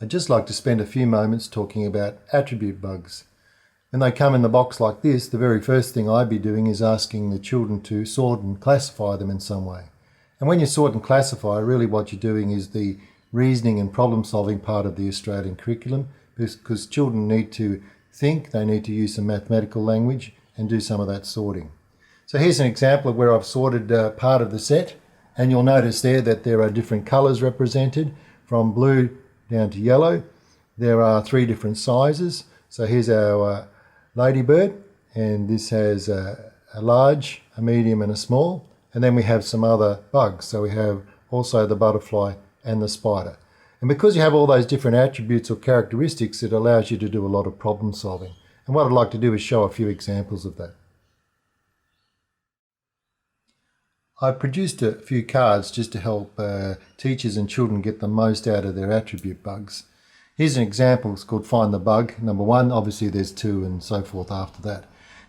I'd just like to spend a few moments talking about attribute bugs. When they come in the box like this, the very first thing I'd be doing is asking the children to sort and classify them in some way. And when you sort and classify, really what you're doing is the reasoning and problem solving part of the Australian curriculum, because children need to think, they need to use some mathematical language and do some of that sorting. So here's an example of where I've sorted part of the set, and you'll notice there that there are different colours represented, from blue down to yellow. There are 3 different sizes. So here's our ladybird, and this has a large, a medium and a small, and then we have some other bugs. So we have also the butterfly and the spider. And because you have all those different attributes or characteristics, it allows you to do a lot of problem solving. And what I'd like to do is show a few examples of that. I've produced a few cards just to help teachers and children get the most out of their attribute bugs. Here's an example. It's called Find the Bug. Number 1, obviously there's 2 and so forth after that.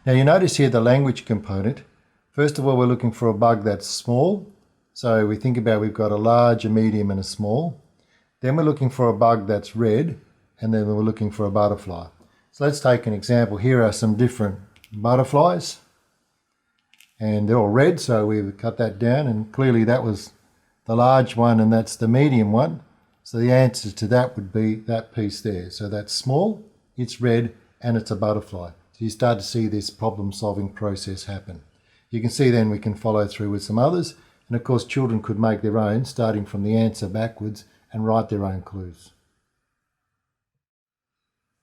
Now you notice here the language component. First of all, we're looking for a bug that's small. So we think about we've got a large, a medium and a small. Then we're looking for a bug that's red, and then we're looking for a butterfly. So let's take an example. Here are some different butterflies. And they're all red, so we've cut that down, and clearly that was the large one and that's the medium one. So the answer to that would be that piece there. So that's small, it's red, and it's a butterfly. So you start to see this problem solving process happen. You can see then we can follow through with some others, and of course children could make their own, starting from the answer backwards, and write their own clues.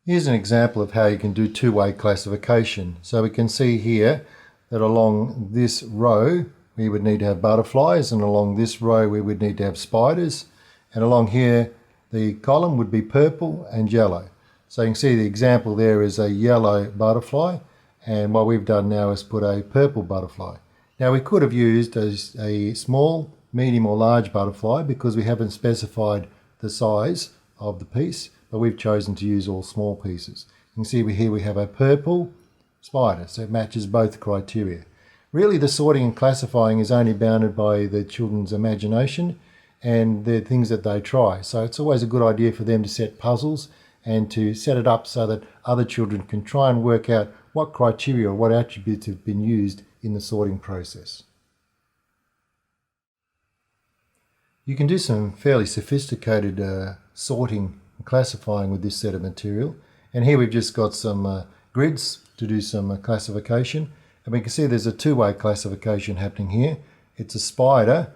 Here's an example of how you can do two-way classification. So we can see here that along this row we would need to have butterflies, and along this row we would need to have spiders, and along here the column would be purple and yellow. So you can see the example there is a yellow butterfly, and what we've done now is put a purple butterfly. Now we could have used a small, medium or large butterfly because we haven't specified the size of the piece, but we've chosen to use all small pieces. You can see here we have a purple spider, so it matches both criteria. Really the sorting and classifying is only bounded by the children's imagination and the things that they try. So it's always a good idea for them to set puzzles and to set it up so that other children can try and work out what criteria or what attributes have been used in the sorting process. You can do some fairly sophisticated sorting and classifying with this set of material, and here we've just got some grids to do some classification, and we can see there's a two-way classification happening here. It's a spider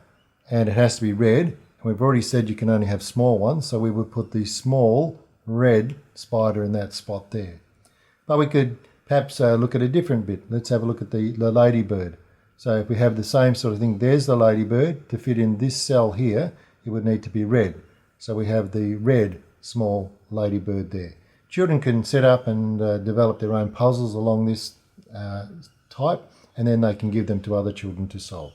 and it has to be red, and we've already said you can only have small ones, so we would put the small red spider in that spot there. But we could perhaps look at a different bit. Let's have a look at the ladybird. So if we have the same sort of thing, there's the ladybird. To fit in this cell here, it would need to be red. So we have the red small ladybird there. Children can set up and develop their own puzzles along this type, and then they can give them to other children to solve.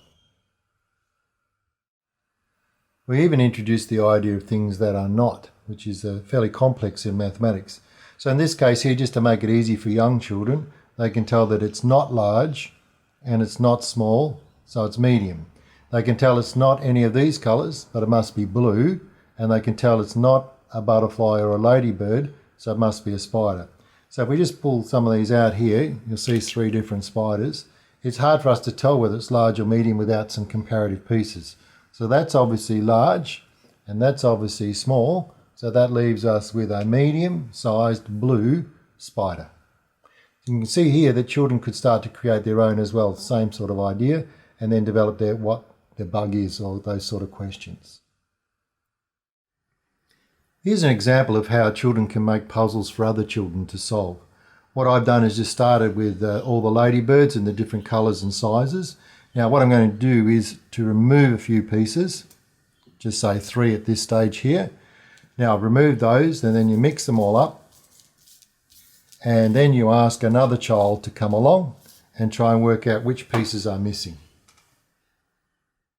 We even introduced the idea of things that are not, which is fairly complex in mathematics. So in this case here, just to make it easy for young children, they can tell that it's not large and it's not small, so it's medium. They can tell it's not any of these colours, but it must be blue, and they can tell it's not a butterfly or a ladybird, so it must be a spider. So if we just pull some of these out here, you'll see 3 different spiders. It's hard for us to tell whether it's large or medium without some comparative pieces. So that's obviously large, and that's obviously small, so that leaves us with a medium-sized blue spider. You can see here that children could start to create their own as well, same sort of idea, and then develop what their bug is, or those sort of questions. Here's an example of how children can make puzzles for other children to solve. What I've done is just started with all the ladybirds in the different colours and sizes. Now what I'm going to do is to remove a few pieces, just say 3 at this stage here. Now I've removed those, and then you mix them all up, and then you ask another child to come along and try and work out which pieces are missing.